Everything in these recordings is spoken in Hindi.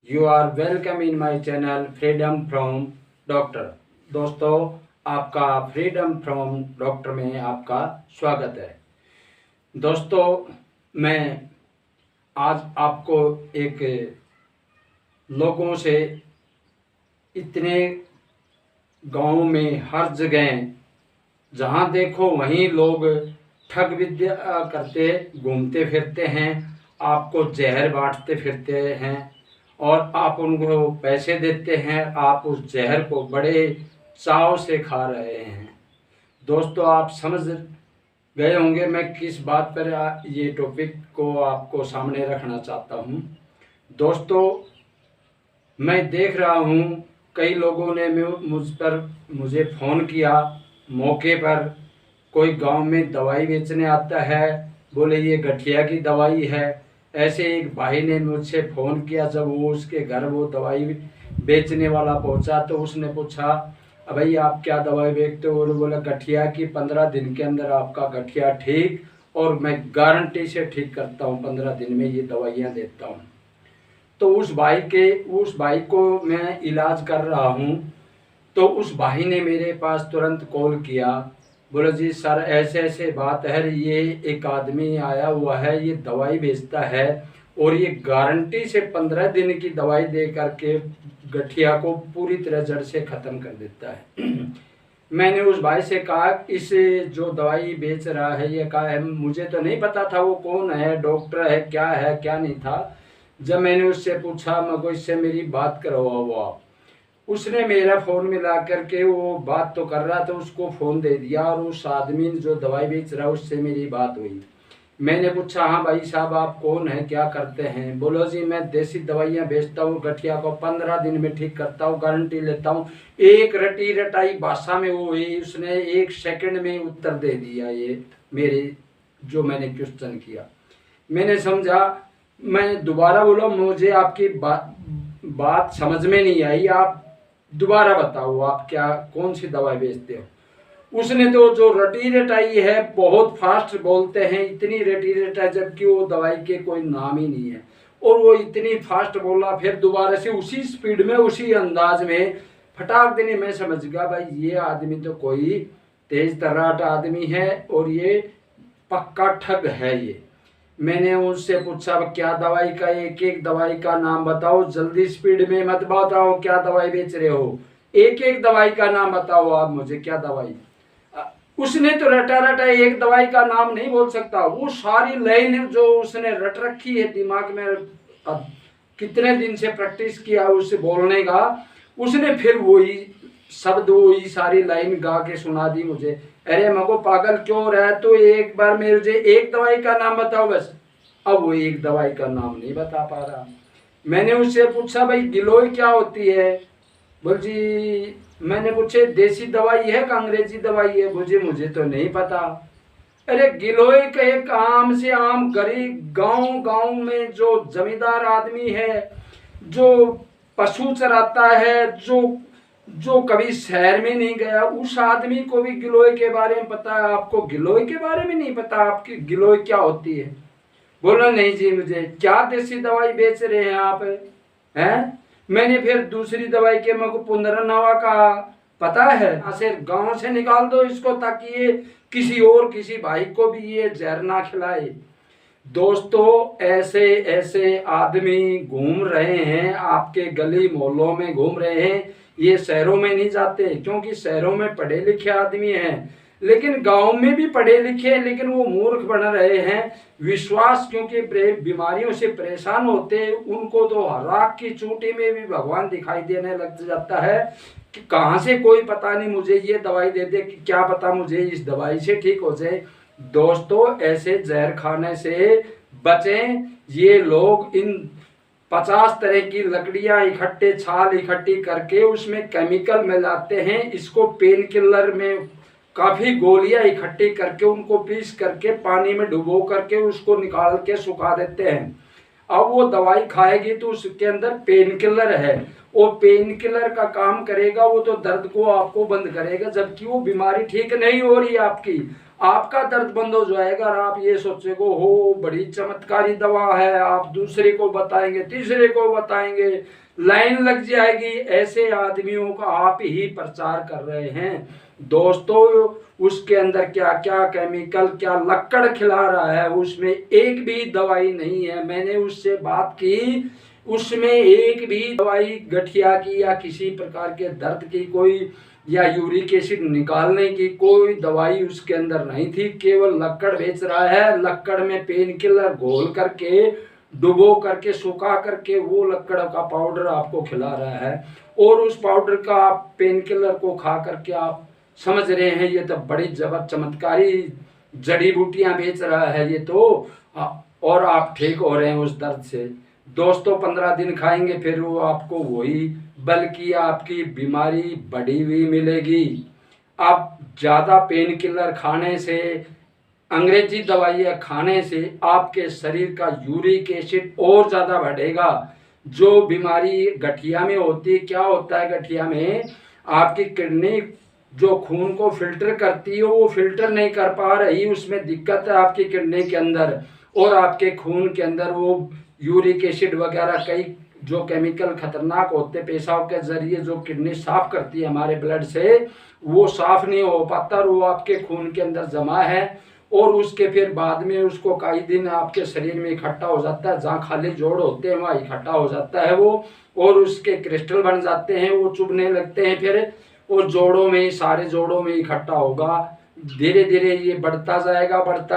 You are welcome in my channel freedom from doctor. दोस्तों, आपका फ्रीडम फ्रॉम डॉक्टर में आपका स्वागत है। दोस्तों, मैं आज आपको एक लोगों से इतने गांव में हर जगह जहां देखो वहीं लोग ठग विद्या करते घूमते फिरते हैं, आपको जहर बांटते फिरते हैं और आप उनको पैसे देते हैं। आप उस जहर को बड़े चाव से खा रहे हैं। दोस्तों, आप समझ गए होंगे मैं किस बात पर ये टॉपिक को आपको सामने रखना चाहता हूँ। दोस्तों, मैं देख रहा हूँ कई लोगों ने मुझे फ़ोन किया। मौके पर कोई गांव में दवाई बेचने आता है, बोले ये गठिया की दवाई है। ऐसे एक भाई ने मुझसे फ़ोन किया, जब वो उसके घर वो दवाई बेचने वाला पहुंचा तो उसने पूछा, भाई आप क्या दवाई बेचते हो? और बोला गठिया की, 15 दिन के अंदर आपका गठिया ठीक, और मैं गारंटी से ठीक करता हूँ, 15 दिन में ये दवाइयाँ देता हूँ। तो उस भाई को मैं इलाज कर रहा हूँ। तो उस भाई ने मेरे पास तुरंत कॉल किया, बोला जी सर ऐसे ऐसे बात है, ये एक आदमी आया हुआ है, ये दवाई बेचता है और ये गारंटी से 15 दिन की दवाई दे करके गठिया को पूरी तरह जड़ से ख़त्म कर देता है। मैंने उस भाई से कहा, इस जो दवाई बेच रहा है ये कहा है? मुझे तो नहीं पता था वो कौन है, डॉक्टर है क्या नहीं था। जब मैंने उससे पूछा, मगर इससे मेरी बात करवाओ आप, उसने मेरा फ़ोन मिला करके वो बात तो कर रहा था, उसको फ़ोन दे दिया और उस आदमी जो दवाई बेच रहा है उससे मेरी बात हुई। मैंने पूछा, हाँ भाई साहब आप कौन हैं, क्या करते हैं? बोलो जी मैं देसी दवाइयाँ बेचता हूँ, गठिया को 15 दिन में ठीक करता हूँ, गारंटी लेता हूँ। एक रटी रटाई भाषा में वो उसने 1 सेकंड में उत्तर दे दिया ये मेरे जो मैंने क्वेश्चन किया। मैंने समझा, मैं दोबारा बोला, मुझे आपकी बात समझ में नहीं आई, आप दोबारा बताओ आप क्या कौन सी दवाई बेचते हो? उसने तो जो रटी रटाई है, बहुत फास्ट बोलते हैं, इतनी रटी रटाई, जबकि वो दवाई के कोई नाम ही नहीं है, और वो इतनी फास्ट बोला। फिर दोबारा से उसी स्पीड में उसी अंदाज में फटाक देने मैं समझ गया भाई ये आदमी तो कोई तेज तर्राट आदमी है और ये पक्का ठग है ये। मैंने उससे पूछा, क्या दवाई का, एक एक दवाई का नाम बताओ, जल्दी स्पीड में मत बताओ क्या दवाई बेच रहे हो, एक एक दवाई का नाम बताओ आप मुझे, क्या दवाई? उसने तो रटा रटा एक दवाई का नाम नहीं बोल सकता, वो सारी लाइन जो उसने रट रखी है दिमाग में, कितने दिन से प्रैक्टिस किया उससे बोलने का, उसने फिर वही शब्द वही सारी लाइन गा के सुना दी मुझे। अरे मको पागल क्यों रहा है, तो एक बार मुझे एक दवाई का नाम बताओ बस। अब वो एक दवाई का नाम नहीं बता पा रहा। मैंने उससे पूछा, भाई गिलोय क्या होती है? बोल जी, मैंने पूछे देसी दवाई है कि अंग्रेजी दवाई है? मुझे तो नहीं पता। अरे गिलोय का एक आम से आम गरीब गांव गांव में जो जमींदार आदमी है, जो पशु चराता है, जो जो कभी शहर में नहीं गया, उस आदमी को भी गिलोय के बारे में पता है। आपको गिलोय के बारे में नहीं पता? आपकी गिलोय क्या होती है? बोला नहीं जी, मुझे क्या देसी दवाई बेच रहे हैं आप हैं? मैंने फिर दूसरी दवाई के मेरे को पुनर्नवा का पता है, ऐसे गांव से निकाल दो इसको, ताकि ये किसी भाई को भी ये जहर ना खिलाए। दोस्तों, ऐसे ऐसे आदमी घूम रहे हैं, आपके गली मोहल्लों में घूम रहे हैं। ये शहरों में नहीं जाते, क्योंकि शहरों में पढ़े लिखे आदमी हैं, लेकिन गांव में भी पढ़े लिखे हैं, लेकिन वो मूर्ख बन रहे हैं। विश्वास, क्योंकि बीमारियों से परेशान होते हैं, उनको तो राख की चूंटी में भी भगवान दिखाई देने लग जाता है कि कहाँ से कोई पता नहीं मुझे ये दवाई दे दे, कि क्या पता मुझे इस दवाई से ठीक हो जाए। दोस्तों, ऐसे जहर खाने से बचें। ये लोग इन 50 तरह की लकड़ियां इकट्ठे छाल इकट्ठी करके उसमें केमिकल मिलाते हैं, इसको पेन किलर में काफ़ी गोलियां इकट्ठी करके उनको पीस करके पानी में डुबो करके उसको निकाल के सुखा देते हैं। अब वो दवाई खाएगी तो उसके अंदर पेन किलर है, वो पेन किलर का काम करेगा, वो तो दर्द को आपको बंद करेगा, जबकि वो बीमारी ठीक नहीं हो रही है आपकी। आपका दर्द बंद हो जाएगा। और आप ये सोचेंगे हो बड़ी चमत्कारी दवा है, आप दूसरे को बताएंगे, तीसरे को बताएंगे, लाइन लग जाएगी। ऐसे आदमियों का आप ही प्रचार कर रहे हैं दोस्तों। उसके अंदर क्या क्या केमिकल, क्या लक्कड़ खिला रहा है, उसमें एक भी दवाई नहीं है। मैंने उससे बात की, उसमें एक भी दवाई गठिया की या किसी प्रकार के दर्द की कोई या यूरिक एसिड निकालने की कोई दवाई उसके अंदर नहीं थी। केवल लक्कड़ बेच रहा है। लक्कड़ में पेन किलर घोल करके, डुबो करके, सुखा करके वो लक्कड़ का पाउडर आपको खिला रहा है। और उस पाउडर का आप पेन किलर को खा करके आप समझ रहे हैं ये तो बड़ी जबर चमत्कारी जड़ी बूटियां बेच रहा है ये तो। और आप ठीक हो रहे हैं उस दर्द से। दोस्तों 15 दिन खाएंगे फिर वो आपको वही, बल्कि आपकी बीमारी बढ़ी हुई मिलेगी। आप ज़्यादा पेन किलर खाने से, अंग्रेजी दवाइयाँ खाने से आपके शरीर का यूरिक एसिड और ज़्यादा बढ़ेगा। जो बीमारी गठिया में होती है, क्या होता है गठिया में, आपकी किडनी जो खून को फिल्टर करती है वो फिल्टर नहीं कर पा रही, उसमें दिक्कत है आपकी किडनी के अंदर। और आपके खून के अंदर वो यूरिक एसिड वगैरह कई जो केमिकल खतरनाक होते पेशाब के जरिए जो किडनी साफ करती है हमारे ब्लड से, वो साफ नहीं हो पाता और वो आपके खून के अंदर जमा है। और उसके फिर बाद में उसको कई दिन आपके शरीर में इकट्ठा हो जाता है, जहाँ खाली जोड़ होते हैं वहाँ इकट्ठा हो जाता है वो, और उसके क्रिस्टल बन जाते हैं, वो चुभने लगते हैं फिर, और जोड़ों में, सारे जोड़ों में इकट्ठा होगा। धीरे धीरे ये बढ़ता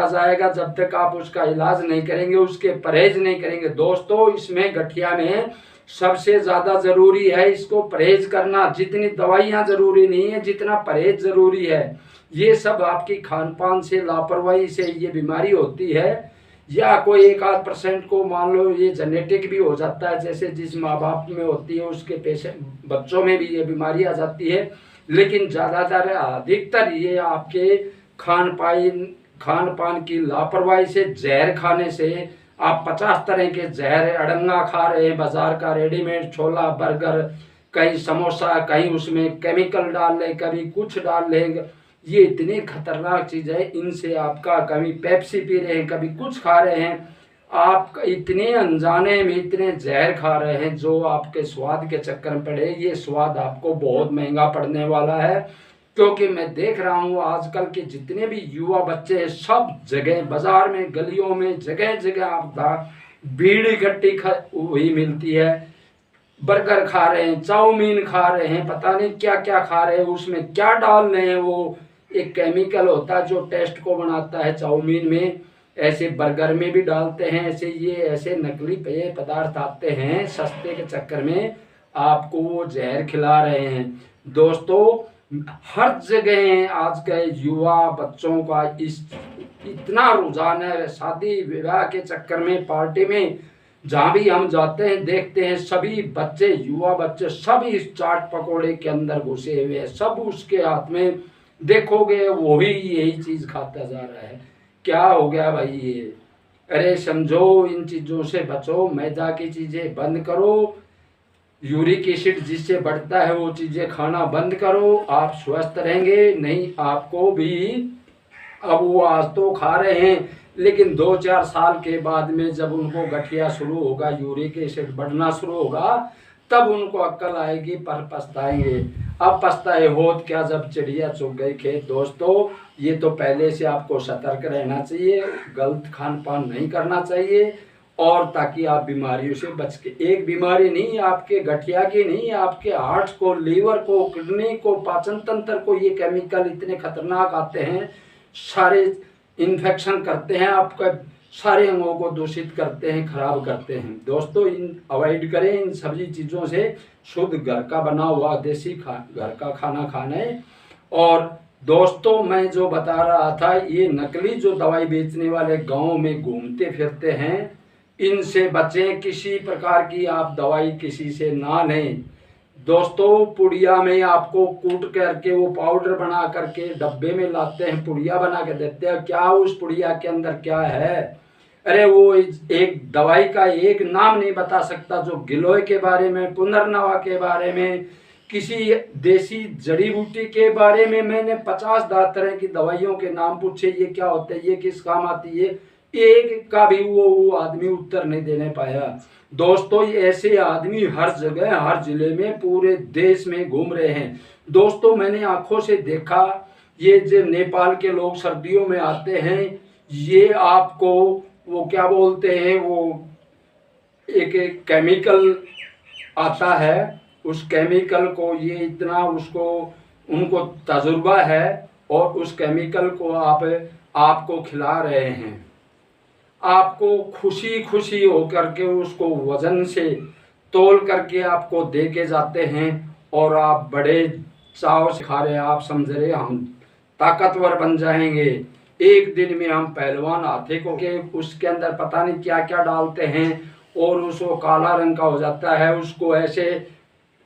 जाएगा जब तक आप उसका इलाज नहीं करेंगे, उसके परहेज नहीं करेंगे। दोस्तों इसमें गठिया में सबसे ज़्यादा ज़रूरी है इसको परहेज करना। जितनी दवाइयाँ ज़रूरी नहीं है जितना परहेज ज़रूरी है। ये सब आपकी खान पान से, लापरवाही से ये बीमारी होती है। या कोई 1-8% को मान लो ये जेनेटिक भी हो जाता है, जैसे जिस माँ बाप में होती है उसके पेशेंट बच्चों में भी ये बीमारी आ जाती है। लेकिन ज़्यादातर अधिकतर ये आपके खान पान की लापरवाही से, जहर खाने से, आप 50 तरह के जहर अड़ंगा खा रहे हैं, बाजार का रेडीमेड छोला बर्गर, कहीं समोसा, कहीं उसमें केमिकल डाल लें, कभी कुछ डाल लेंगे। ये इतनी खतरनाक चीज़ है, इनसे आपका कभी पेप्सी पी रहे हैं, कभी कुछ खा रहे हैं, आप इतने अनजाने में इतने जहर खा रहे हैं जो आपके स्वाद के चक्कर में पड़े। ये स्वाद आपको बहुत महंगा पड़ने वाला है। क्योंकि मैं देख रहा हूँ आजकल के जितने भी युवा बच्चे हैं, सब जगह बाजार में, गलियों में, जगह जगह आप भीड़ इकट्ठी हुई मिलती है। बर्गर खा रहे हैं, चाउमीन खा रहे हैं, पता नहीं क्या क्या खा रहे हैं, उसमें क्या डाल रहे हैं। वो एक केमिकल होता है जो टेस्ट को बनाता है चाउमीन में, ऐसे बर्गर में भी डालते हैं। ऐसे नकली पेय पदार्थ आते हैं सस्ते के चक्कर में, आपको वो जहर खिला रहे हैं। दोस्तों हर जगह आज के युवा बच्चों का इतना रुझान है, शादी विवाह के चक्कर में, पार्टी में, जहाँ भी हम जाते हैं देखते हैं सभी बच्चे, युवा बच्चे सब इस चाट पकोड़े के अंदर घुसे हुए हैं। सब उसके हाथ में देखोगे वही यही चीज़ खाता जा रहा है। क्या हो गया भाई ये? अरे समझो, इन चीज़ों से बचो, मैदा की चीज़ें बंद करो, यूरिक एसिड जिससे बढ़ता है वो चीज़ें खाना बंद करो, आप स्वस्थ रहेंगे। नहीं आपको भी, अब वो आज तो खा रहे हैं लेकिन 2-4 साल के बाद में जब उनको गठिया शुरू होगा, यूरिक एसिड बढ़ना शुरू होगा, तब उनको अक्ल आएगी, पर पछताएंगे। अब पछताए होत क्या जब चिड़िया चुग गई खेत। दोस्तों ये तो पहले से आपको सतर्क रहना चाहिए, गलत खान पान नहीं करना चाहिए, और ताकि आप बीमारियों से बच के, एक बीमारी नहीं आपके गठिया की नहीं, आपके हार्ट को, लीवर को, किडनी को, पाचन तंत्र को ये केमिकल इतने खतरनाक आते हैं, सारे इन्फेक्शन करते हैं, आपका सारे अंगों को दूषित करते हैं, खराब करते हैं। दोस्तों इन अवॉइड करें इन सभी चीज़ों से, शुद्ध घर का बना हुआ देसी घर का खाना खाने। और दोस्तों मैं जो बता रहा था, ये नकली जो दवाई बेचने वाले गाँव में घूमते फिरते हैं, इनसे बचें। किसी प्रकार की आप दवाई किसी से ना लें। दोस्तों पुड़िया में आपको कूट करके वो पाउडर बना करके डब्बे में लाते हैं, पुड़िया बना के देते हैं। क्या उस पुड़िया के अंदर क्या है? अरे वो एक दवाई का एक नाम नहीं बता सकता, जो गिलोय के बारे में, पुनर्नवा के बारे में, किसी देसी जड़ी बूटी के बारे में मैंने 50 तरह की दवाइयों के नाम पूछे, ये क्या होता है, ये किस काम आती है, एक का भी वो आदमी उत्तर नहीं देने पाया। दोस्तों ऐसे आदमी हर जगह, हर जिले में, पूरे देश में घूम रहे हैं। दोस्तों मैंने आंखों से देखा, ये जो नेपाल के लोग सर्दियों में आते हैं, ये आपको वो क्या बोलते हैं, वो एक केमिकल आता है, उस केमिकल को ये इतना उसको उनको तजुर्बा है और उस केमिकल को आपको खिला रहे हैं। आपको खुशी खुशी होकर के उसको वजन से तोल करके आपको दे के जाते हैं और आप बड़े चाव से खा रहे हैं। आप समझ रहे हम ताकतवर बन जाएंगे, एक दिन में हम पहलवान हाथी को के उसके अंदर पता नहीं क्या क्या डालते हैं और उसको काला रंग का हो जाता है। उसको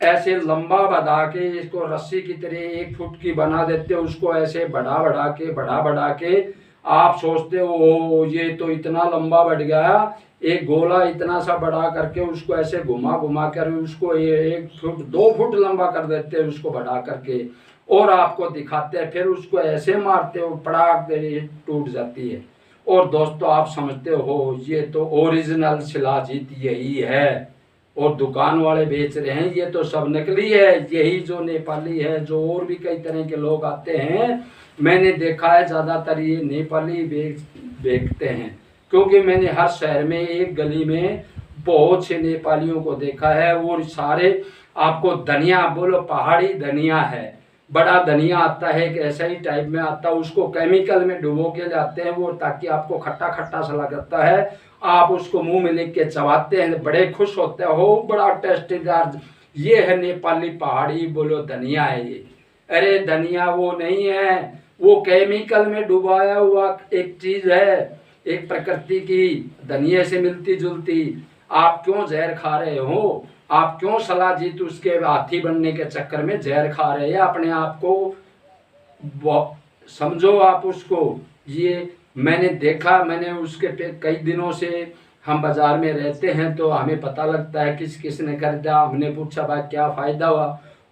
ऐसे लंबा बढ़ा के, इसको रस्सी की तरह 1 फुट की बना देते, उसको ऐसे बढ़ा के आप सोचते हो ये तो इतना लंबा बढ़ गया, एक गोला इतना सा बड़ा करके उसको ऐसे घुमा कर उसको 1 फुट 2 फुट लंबा कर देते हैं उसको बढ़ा करके, और आपको दिखाते हैं। फिर उसको ऐसे मारते हो, पड़ाक दे टूट जाती है। और दोस्तों आप समझते हो ये तो ओरिजिनल शिलाजीत यही है, और दुकान वाले बेच रहे हैं ये तो सब नकली है। यही जो नेपाली है, जो और भी कई तरह के लोग आते हैं, मैंने देखा है ज़्यादातर ये नेपाली बेचते हैं, क्योंकि मैंने हर शहर में एक गली में बहुत से नेपालियों को देखा है। और सारे आपको धनिया बोलो, पहाड़ी धनिया है, बड़ा धनिया आता है, एक ऐसा ही टाइप में आता है, उसको केमिकल में डुबो के लाते हैं वो, ताकि आपको खट्टा खट्टा सा लगता है। आप उसको मुंह में लेके के चबाते हैं, बड़े खुश होते हो, बड़ा टेस्टीदार। ये है नेपाली पहाड़ी बोलो धनिया है ये। अरे धनिया वो नहीं है, वो केमिकल में डुबाया हुआ एक चीज है, एक प्रकृति की धनिया से मिलती जुलती। आप क्यों जहर खा रहे हो? आप क्यों शिलाजीत उसके हाथी बनने के चक्कर में जहर खा रहे हैं? अपने आप को समझो आप उसको। ये मैंने देखा, मैंने उसके पे कई दिनों से हम बाजार में रहते हैं तो हमें पता लगता है किस किस ने खरीदा। हमने पूछा भाई क्या फ़ायदा हुआ?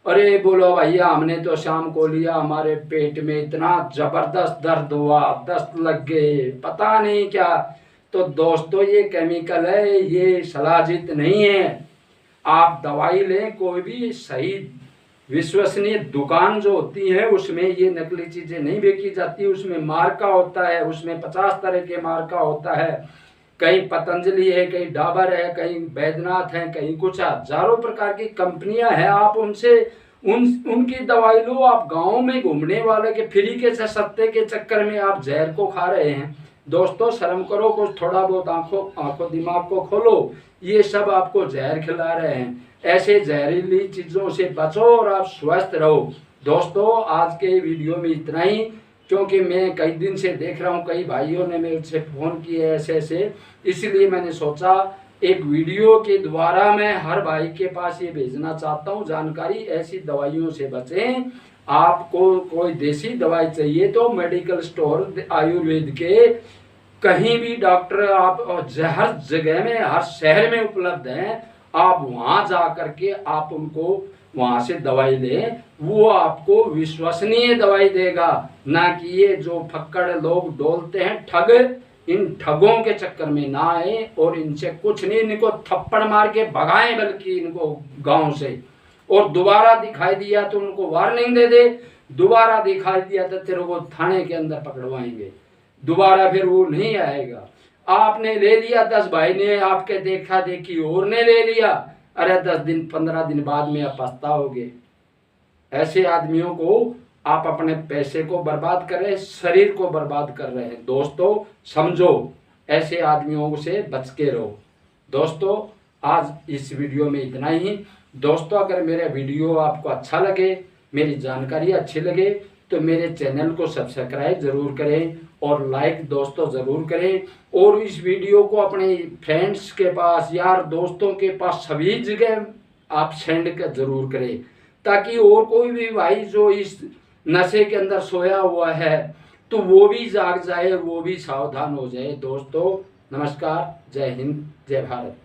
अरे बोलो भैया हमने तो शाम को लिया, हमारे पेट में इतना ज़बरदस्त दर्द हुआ, दस्त लग गए, पता नहीं क्या। तो दोस्तों ये केमिकल है, ये शिलाजीत नहीं है। आप दवाई लें, कोई भी सही विश्वसनीय दुकान जो होती है उसमें ये नकली चीज़ें नहीं बेची जाती। उसमें मार्का होता है, उसमें 50 तरह के मार्का होता है। कहीं पतंजलि है, कहीं डाबर है, कहीं बैद्यनाथ है, कहीं कुछ हजारों प्रकार की कंपनियां हैं। आप उनसे उनकी दवाई लो। आप गाँव में घूमने वाले के फ्री के सस्ते के चक्कर में आप जहर को खा रहे हैं। दोस्तों शर्म करो, कुछ थोड़ा बहुत आंखों दिमाग को खोलो। ये सब आपको जहर खिला रहे हैं। ऐसे जहरीली चीज़ों से बचो और आप स्वस्थ रहो। दोस्तों आज के वीडियो में इतना ही, क्योंकि मैं कई दिन से देख रहा हूँ कई भाइयों ने मेरे से फ़ोन किए ऐसे, इसलिए मैंने सोचा एक वीडियो के द्वारा मैं हर भाई के पास ये भेजना चाहता हूँ जानकारी। ऐसी दवाइयों से बचें। आपको कोई देसी दवाई चाहिए तो मेडिकल स्टोर आयुर्वेद के कहीं भी डॉक्टर आप हर जगह में, हर शहर में उपलब्ध हैं। आप वहाँ जा करके आप उनको वहाँ से दवाई लें, वो आपको विश्वसनीय दवाई देगा, ना कि ये जो फक्कड़ लोग डोलते हैं ठग, इन ठगों के चक्कर में ना आए और इनसे कुछ नहीं, इनको थप्पड़ मार के भगाएं बल्कि इनको गांव से। और दोबारा दिखाई दिया तो उनको वार्निंग दे दे, दोबारा दिखाई दिया तो तेरे को थाने के अंदर पकड़वाएंगे, दोबारा फिर वो नहीं आएगा। आपने ले लिया, 10 भाई ने आपके देखा देखी और ने ले लिया, अरे 10 दिन 15 दिन बाद में आप पछताओगे। ऐसे आदमियों को आप अपने पैसे को बर्बाद कर रहे हैं, शरीर को बर्बाद कर रहे हैं। दोस्तों समझो, ऐसे आदमियों से बच के रहो। दोस्तों आज इस वीडियो में इतना ही। दोस्तों अगर मेरा वीडियो आपको अच्छा लगे, मेरी जानकारी अच्छी लगे, तो मेरे चैनल को सब्सक्राइब ज़रूर करें और लाइक दोस्तों ज़रूर करें। और इस वीडियो को अपने फ्रेंड्स के पास, यार दोस्तों के पास, सभी जगह आप सेंड कर ज़रूर करें, ताकि और कोई भी भाई जो इस नशे के अंदर सोया हुआ है तो वो भी जाग जाए, वो भी सावधान हो जाए। दोस्तों नमस्कार, जय हिंद, जय भारत।